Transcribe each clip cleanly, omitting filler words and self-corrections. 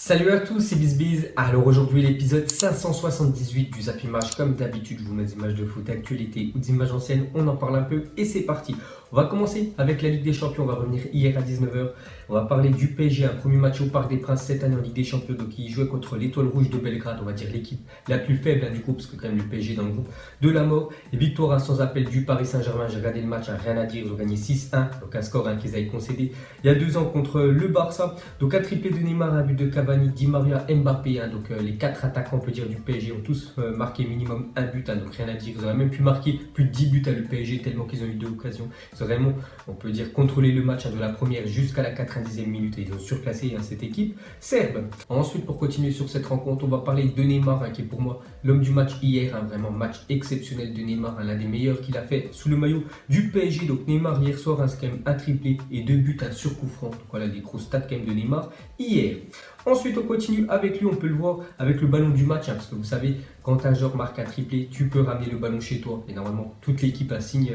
Salut à tous, c'est BizBiz. Alors aujourd'hui l'épisode 578 du Zap Image. Comme d'habitude, je vous mets des images de foot, actualité ou des images anciennes. On en parle un peu et c'est parti. On va commencer avec la Ligue des Champions. On va revenir hier à 19h. On va parler du PSG, un premier match au Parc des Princes cette année en Ligue des Champions. Donc il jouait contre l'Étoile Rouge de Belgrade, on va dire l'équipe la plus faible du groupe, parce que quand même le PSG est dans le groupe de la mort. Et victoire sans appel du Paris Saint-Germain. J'ai regardé le match, rien à dire. Ils ont gagné 6-1, donc un score qu'ils avaient concédé il y a 2 ans contre le Barça. Donc un triplé de Neymar, un but de Cavani, Di Maria, Mbappé. Donc les 4 attaquants, on peut dire, du PSG ont tous marqué minimum un but. Donc rien à dire. Ils auraient même pu marquer plus de 10 buts à le PSG tellement qu'ils ont eu 2 occasions. Ils ont vraiment, on peut dire, contrôlé le match de la première jusqu'à la 90e minute et ils ont surclassé cette équipe serbe. Ensuite, pour continuer sur cette rencontre, on va parler de Neymar qui est pour moi l'homme du match hier. Vraiment match exceptionnel de Neymar, l'un des meilleurs qu'il a fait sous le maillot du PSG. Donc Neymar hier soir, c'est quand même un triplé et 2 buts sur coup franc. Donc voilà des gros stats quand même de Neymar hier. Ensuite, on continue avec lui, on peut le voir avec le ballon du match, parce que vous savez, quand un joueur marque un triplé, tu peux ramener le ballon chez toi. Et normalement, toute l'équipe signe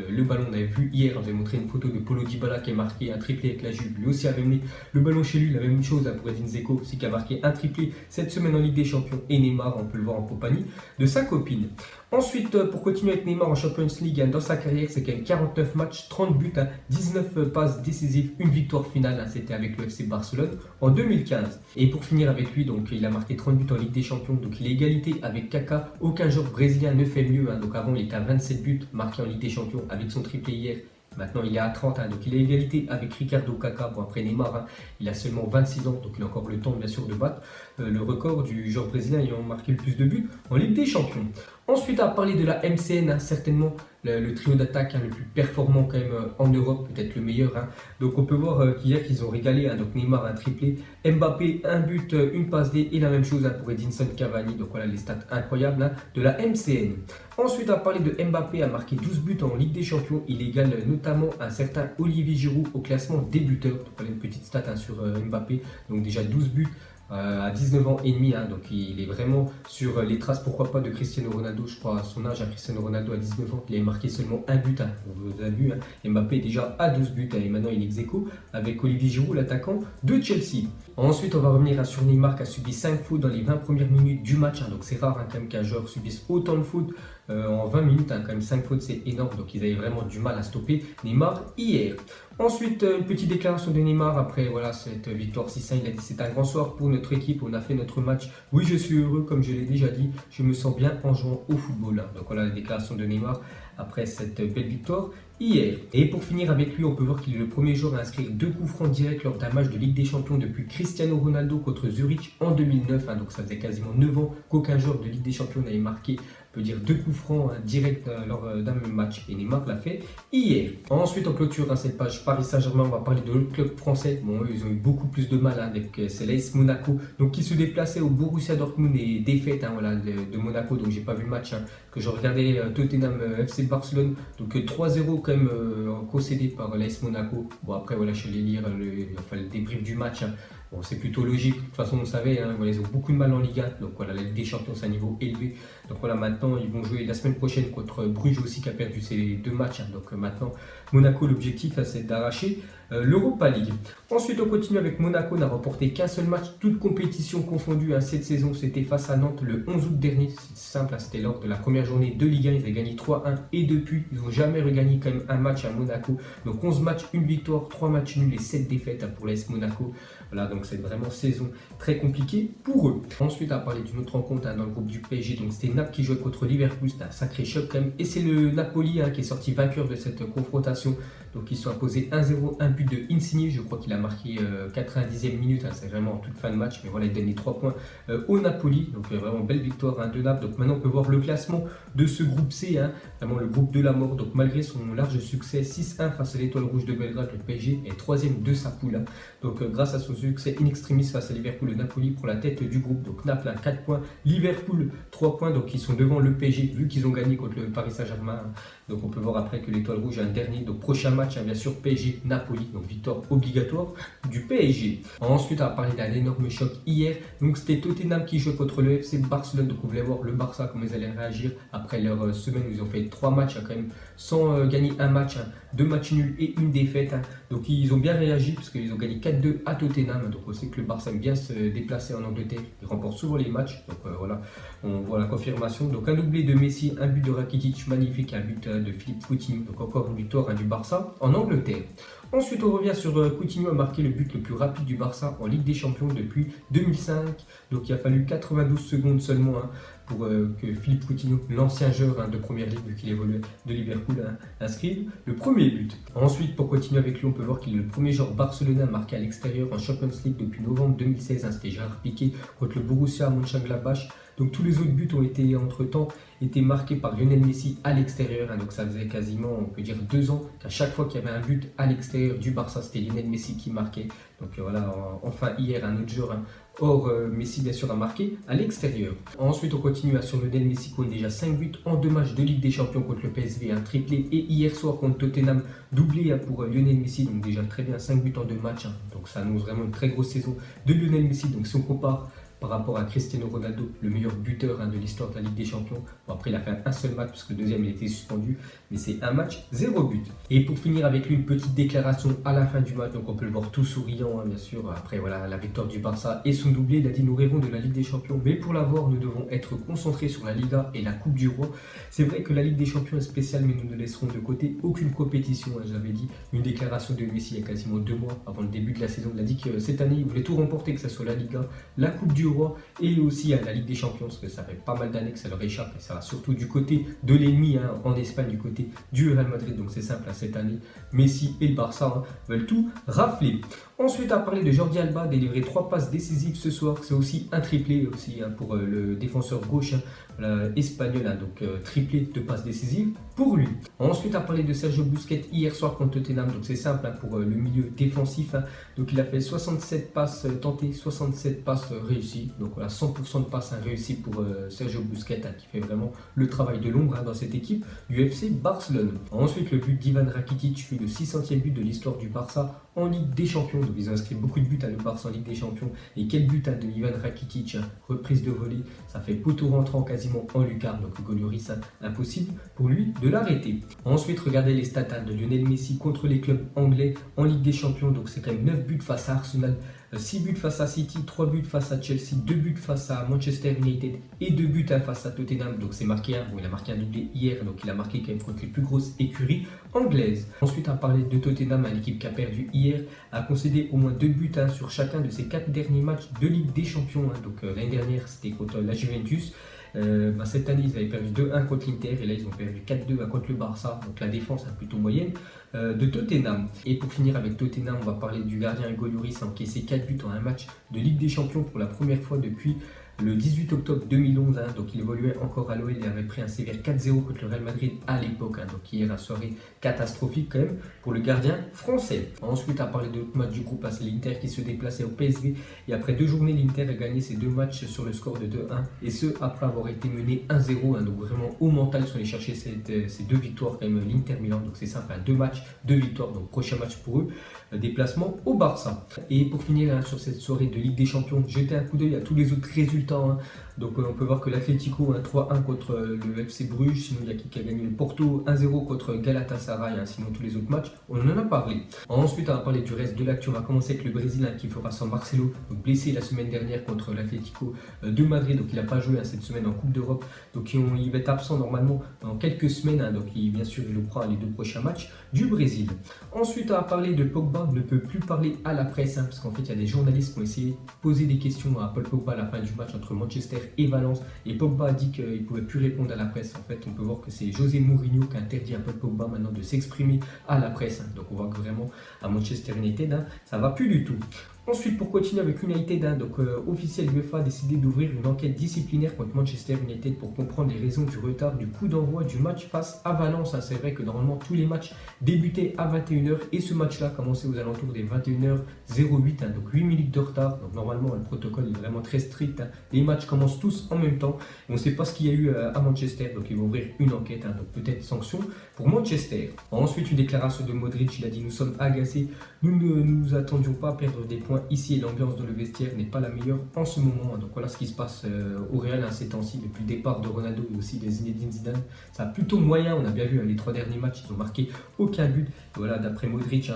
le ballon. On avait vu hier, j'avais montré une photo de Paulo Dybala qui a marqué un triplé avec la Juve. Lui aussi a ramené le ballon chez lui. La même chose pour Edin Dzeko, aussi qui a marqué un triplé cette semaine en Ligue des Champions. Et Neymar, on peut le voir en compagnie de sa copine. Ensuite, pour continuer avec Neymar en Champions League, dans sa carrière, c'est quand même 49 matchs, 30 buts, 19 passes décisives, une victoire finale. C'était avec le FC Barcelone en 2015. Et pour finir avec lui, donc il a marqué 30 buts en Ligue des Champions, donc il est égalité avec Kaka. Aucun joueur brésilien ne fait mieux. Donc avant, il était à 27 buts marqués en Ligue des Champions avec son triplé hier. Maintenant, il est à 30, donc il est égalité avec Ricardo Kaka. Bon, après Neymar, il a seulement 26 ans, donc il a encore le temps, bien sûr, de battre le record du joueur brésilien ayant marqué le plus de buts en Ligue des Champions. Ensuite, à parler de la MCN, certainement le trio d'attaque le plus performant quand même en Europe, peut-être le meilleur. Donc on peut voir qu'hier qu'ils ont régalé. Donc Neymar un triplé, Mbappé un but, une passe D et la même chose pour Edinson Cavani. Donc voilà les stats incroyables de la MCN. Ensuite, à parler de Mbappé, a marqué 12 buts en Ligue des Champions. Il égale notamment un certain Olivier Giroud au classement des buteurs. Donc voilà une petite stat sur Mbappé. Donc déjà 12 buts. À 19 ans et demi, donc il est vraiment sur les traces, pourquoi pas, de Cristiano Ronaldo. Je crois à son âge, Cristiano Ronaldo à 19 ans, il avait marqué seulement un but. Vous avez vu, Mbappé est déjà à 12 buts et maintenant il est ex-aequo avec Olivier Giroud, l'attaquant de Chelsea. Ensuite, on va revenir sur Neymar qui a subi 5 fautes dans les 20 premières minutes du match. Donc c'est rare quand même qu'un joueur subisse autant de fautes en 20 minutes. Quand même 5 fautes, c'est énorme. Donc ils avaient vraiment du mal à stopper Neymar hier. Ensuite, une petite déclaration de Neymar après cette victoire 6-1. Il a dit: c'est un grand soir pour notre équipe, on a fait notre match. Oui, je suis heureux, comme je l'ai déjà dit, je me sens bien en jouant au football. Donc voilà la déclaration de Neymar après cette belle victoire hier. Et pour finir avec lui, on peut voir qu'il est le premier joueur à inscrire 2 coups francs directs lors d'un match de Ligue des Champions depuis Cristiano Ronaldo contre Zurich en 2009. Donc ça faisait quasiment 9 ans qu'aucun joueur de Ligue des Champions n'avait marqué, on peut dire, 2 coups francs directs lors d'un même match. Et Neymar l'a fait hier. Ensuite, on clôture cette page Paris Saint-Germain. On va parler de l'autre club français. Bon, eux, ils ont eu beaucoup plus de mal avec l'AS Monaco. Donc qui se déplaçait au Borussia Dortmund et défaite de Monaco. Donc j'ai pas vu le match que je regardais, Tottenham FC Barcelone. Donc 3-0 quand même concédé par l'AS Monaco. Bon après voilà, je suis allé lire le débrief du match. Bon, c'est plutôt logique, de toute façon, vous savez, ils ont beaucoup de mal en Ligue 1, donc voilà, la Ligue des Champions, c'est un niveau élevé. Donc voilà, maintenant, ils vont jouer la semaine prochaine contre Bruges aussi, qui a perdu ses 2 matchs. Donc maintenant, Monaco, l'objectif, c'est d'arracher l'Europa League. Ensuite, on continue avec Monaco, n'a remporté qu'un seul match, toute compétition confondue cette saison. C'était face à Nantes le 11 août dernier. C'est simple, c'était lors de la première journée de Ligue 1. Ils avaient gagné 3-1 et depuis, ils n'ont jamais regagné quand même un match à Monaco. Donc 11 matchs, 1 victoire, 3 matchs nuls et 7 défaites pour l'AS Monaco. Voilà, donc c'est vraiment saison très compliquée pour eux. Ensuite, à parler d'une autre rencontre dans le groupe du PSG, donc c'était Naples qui jouait contre Liverpool. C'était un sacré choc quand même. Et c'est le Napoli qui est sorti vainqueur de cette confrontation. Donc ils sont imposés 1-0, un but de Insigne. Je crois qu'il a marqué 90e minute. C'est vraiment en toute fin de match. Mais voilà, il donne les 3 points au Napoli. Donc vraiment belle victoire de Naples. Donc maintenant, on peut voir le classement de ce groupe C, vraiment le groupe de la mort. Donc malgré son large succès 6-1 face à l'Étoile Rouge de Belgrade, le PSG est 3e de sa poule. Donc grâce à son succès in extremis face à Liverpool, le Napoli prend la tête du groupe. Donc Naples a 4 points, Liverpool 3 points. Donc ils sont devant le PSG vu qu'ils ont gagné contre le Paris Saint-Germain. Donc on peut voir après que l'Étoile Rouge a un dernier. Donc prochain match, bien sûr, PSG-Napoli. Donc victoire obligatoire du PSG. Ensuite, on va parler d'un énorme choc hier. Donc c'était Tottenham qui jouait contre le FC Barcelone. Donc on voulait voir le Barça, comment ils allaient réagir après leur semaine où ils ont fait 3 matchs quand même sans gagner un match 2 matchs nuls et une défaite. Donc ils ont bien réagi parce qu'ils ont gagné 4-2 à Tottenham. Donc on sait que le Barça aime bien se déplacer en Angleterre. Il remporte souvent les matchs. Donc voilà, on voit la confirmation. Donc un doublé de Messi, un but de Rakitic magnifique, un but de Philippe Coutinho. Donc encore une victoire du Barça en Angleterre. Ensuite, on revient sur Coutinho a marqué le but le plus rapide du Barça en Ligue des Champions depuis 2005. Donc il a fallu 92 secondes seulement pour que Philippe Coutinho, l'ancien joueur de première ligue, vu qu'il évoluait de Liverpool, inscrive le premier but. Ensuite, pour continuer avec lui, on peut voir qu'il est le premier joueur barcelonais à marquer à l'extérieur en Champions League depuis novembre 2016. C'était Gérard Piqué contre le Borussia Mönchengladbach. Donc tous les autres buts ont été entre-temps marqués par Lionel Messi à l'extérieur. Donc ça faisait quasiment, on peut dire, 2 ans qu'à chaque fois qu'il y avait un but à l'extérieur du Barça, c'était Lionel Messi qui marquait. Donc voilà, enfin hier, un autre joueur hors Messi bien sûr a marqué à l'extérieur. Ensuite, on continue sur Lionel Messi qui a déjà 5 buts en 2 matchs de Ligue des Champions contre le PSV, un triplé, et hier soir contre Tottenham, doublé pour Lionel Messi. Donc déjà très bien, 5 buts en 2 matchs. Donc ça annonce vraiment une très grosse saison de Lionel Messi. Donc si on compare par rapport à Cristiano Ronaldo, le meilleur buteur de l'histoire de la Ligue des Champions. Bon, après, il a fait un seul match parce que le deuxième il était suspendu, mais c'est un match, 0 but. Et pour finir avec lui, une petite déclaration à la fin du match. Donc on peut le voir tout souriant, bien sûr. Après voilà, la victoire du Barça et son doublé. Il a dit: nous rêvons de la Ligue des Champions, mais pour l'avoir, nous devons être concentrés sur la Liga et la Coupe du Roi. C'est vrai que la Ligue des Champions est spéciale, mais nous ne laisserons de côté aucune compétition. J'avais dit une déclaration de Messi il y a quasiment 2 mois avant le début de la saison. Il a dit que cette année, il voulait tout remporter, que ce soit la Liga, la Coupe du Roi et aussi à la Ligue des Champions, parce que ça fait pas mal d'années que ça leur échappe, et ça va surtout du côté de l'ennemi en Espagne, du côté du Real Madrid. Donc c'est simple, cette année, Messi et le Barça veulent tout rafler. Ensuite, à parler de Jordi Alba, délivré 3 passes décisives ce soir. C'est aussi un triplé aussi pour le défenseur gauche espagnol, donc triplé de passes décisives pour lui. Ensuite, à parler de Sergio Busquets hier soir contre Tottenham. Donc c'est simple pour le milieu défensif. Donc il a fait 67 passes tentées, 67 passes réussies. Donc voilà, 100% de passes réussies pour Sergio Busquets qui fait vraiment le travail de l'ombre dans cette équipe du FC Barcelone. Ensuite, le but d'Ivan Rakitic fut le 600e but de l'histoire du Barça en Ligue des Champions. Donc ils ont inscrit beaucoup de buts à le Barça en Ligue des Champions. Et quel but de Ivan Rakitic, reprise de volée, ça fait poteau rentrant quasiment en lucarne. Donc Hugo Lloris, impossible pour lui de l'arrêter. Ensuite, regardez les stats de Lionel Messi contre les clubs anglais en Ligue des Champions. Donc c'est quand même 9 buts face à Arsenal, 6 buts face à City, 3 buts face à Chelsea, 2 buts face à Manchester United et 2 buts face à Tottenham. Donc c'est marqué bon, il a marqué un doublé hier, donc il a marqué quand même contre les plus grosses écuries anglaises. Ensuite, à parler de Tottenham, l'équipe qui a perdu hier a concédé au moins 2 buts sur chacun de ses 4 derniers matchs de Ligue des Champions. Donc l'année dernière, c'était contre la Juventus. Cette année, ils avaient perdu 2-1 contre l'Inter et là, ils ont perdu 4-2 contre le Barça. Donc la défense est plutôt moyenne de Tottenham. Et pour finir avec Tottenham, on va parler du gardien Hugo Lloris, a encaissé 4 buts en un match de Ligue des Champions pour la première fois depuis le 18 octobre 2011. Donc il évoluait encore à l'OL et avait pris un sévère 4-0 contre le Real Madrid à l'époque. Donc hier, une soirée catastrophique quand même pour le gardien français. Ensuite, à parler de l'autre match du groupe, c'est l'Inter qui se déplaçait au PSV. Et après 2 journées, l'Inter a gagné ses 2 matchs sur le score de 2-1. Et ce, après avoir été mené 1-0. Donc vraiment au mental, ils sont allés chercher ces 2 victoires quand même, l'Inter Milan. Donc c'est simple, 2 matchs, 2 victoires. Donc prochain match pour eux, déplacement au Barça. Et pour finir sur cette soirée de Ligue des Champions, jetez un coup d'œil à tous les autres résultats. Donc on peut voir que l'Atlético 3-1 contre le FC Bruges, sinon il y a qui a gagné le Porto 1-0 contre Galatasaray, sinon tous les autres matchs on en a parlé. Ensuite, on va parler du reste de l'actu. On va commencer avec le Brésil qui fera sans Marcelo, donc blessé la semaine dernière contre l'Atlético de Madrid, donc il n'a pas joué cette semaine en Coupe d'Europe, donc il va être absent normalement dans quelques semaines, donc bien sûr il le prend les 2 prochains matchs du Brésil. Ensuite, on va parler de Pogba, ne peut plus parler à la presse, parce qu'en fait il y a des journalistes qui ont essayé de poser des questions à Paul Pogba à la fin du match entre Manchester et Valence, et Pogba a dit qu'il ne pouvait plus répondre à la presse. En fait, on peut voir que c'est José Mourinho qui interdit à Paul Pogba maintenant de s'exprimer à la presse. Donc on voit que vraiment à Manchester United, ça va plus du tout. Ensuite, pour continuer avec United, officiel UEFA a décidé d'ouvrir une enquête disciplinaire contre Manchester United pour comprendre les raisons du retard du coup d'envoi du match face à Valence. C'est vrai que normalement tous les matchs débutaient à 21h et ce match-là commençait aux alentours des 21h08, donc 8 minutes de retard. Donc normalement le protocole est vraiment très strict. Les matchs commencent tous en même temps. On ne sait pas ce qu'il y a eu à Manchester, donc ils vont ouvrir une enquête, donc peut-être sanction pour Manchester. Ensuite, une déclaration de Modric, il a dit: nous sommes agacés, nous ne nous attendions pas à perdre des points point ici et l'ambiance dans le vestiaire n'est pas la meilleure en ce moment. Donc voilà ce qui se passe au Real ces temps-ci, depuis le départ de Ronaldo et aussi de Zinedine Zidane. Ça a plutôt moyen, on a bien vu les 3 derniers matchs, ils ont marqué aucun but. Et voilà, d'après Modric,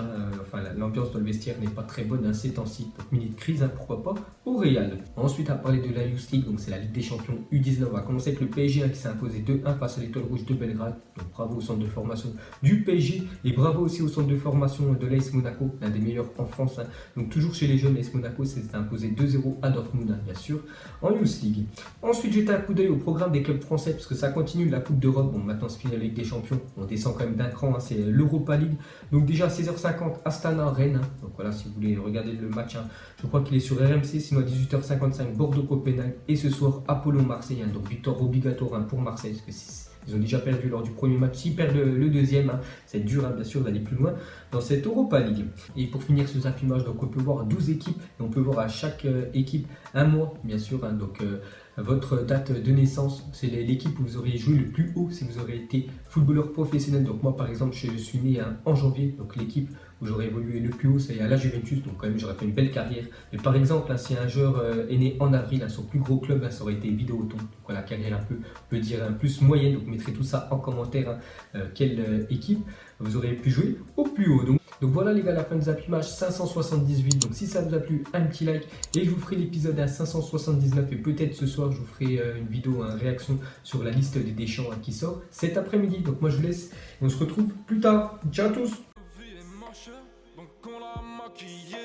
l'ambiance dans le vestiaire n'est pas très bonne ces temps-ci. Donc minute crise, pourquoi pas, au Real. Ensuite, à parler de la Youth League, donc c'est la Ligue des Champions U19. On va commencer avec le PSG qui s'est imposé 2-1 face à l'Étoile Rouge de Belgrade. Donc bravo au centre de formation du PSG et bravo aussi au centre de formation de l'AS Monaco, l'un des meilleurs en France. Donc toujours chez les jeunes, l'AS Monaco s'est imposé 2-0 à Dortmund, bien sûr, en Youth League. Ensuite, j'étais un coup d'œil au programme des clubs français parce que ça continue, la Coupe d'Europe. Bon, maintenant c'est fini la Ligue des Champions, on descend quand même d'un cran, c'est l'Europa League. Donc déjà à 16h50, Astana, Rennes. Donc voilà, si vous voulez regarder le match, je crois qu'il est sur RMC, sinon à 18h55, Bordeaux-Copenhague. Et ce soir, Apollon-Marseille. Donc victoire obligatoire pour Marseille, parce que ils ont déjà perdu lors du premier match. S'ils perdent le deuxième, c'est dur bien sûr d'aller plus loin dans cette Europa League. Et pour finir ce Zappy Match, donc on peut voir 12 équipes et on peut voir à chaque équipe un mois bien sûr. Donc votre date de naissance, c'est l'équipe où vous auriez joué le plus haut si vous auriez été footballeur professionnel. Donc moi par exemple je suis né en janvier, donc l'équipe où j'aurais évolué le plus haut c'est à la Juventus, donc quand même j'aurais fait une belle carrière. Mais par exemple si un joueur est né en avril, son plus gros club, ça aurait été Vidéoton. Donc voilà, carrière on peut dire plus moyenne, donc mettrez tout ça en commentaire, quelle équipe vous aurez pu jouer au plus haut. Donc voilà les gars, la fin de Zappy Match 578. Donc si ça vous a plu, un petit like et je vous ferai l'épisode à 579 et peut-être ce soir je vous ferai une vidéo, une réaction sur la liste des Deschamps qui sort cet après-midi. Donc moi je vous laisse et on se retrouve plus tard. Ciao à tous. Donc on l'a maquillé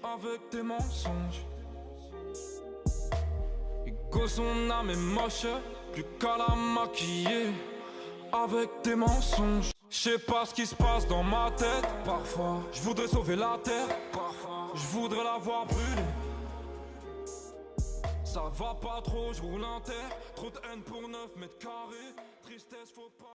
avec tes mensonges. Ego son âme est moche, plus qu'à la maquiller avec tes mensonges. Je sais pas ce qui se passe dans ma tête. Parfois, je voudrais sauver la terre. Parfois, je voudrais la voir brûler. Ça va pas trop, je roule en terre. Trop de haine pour 9 mètres carrés. Tristesse, faut pas.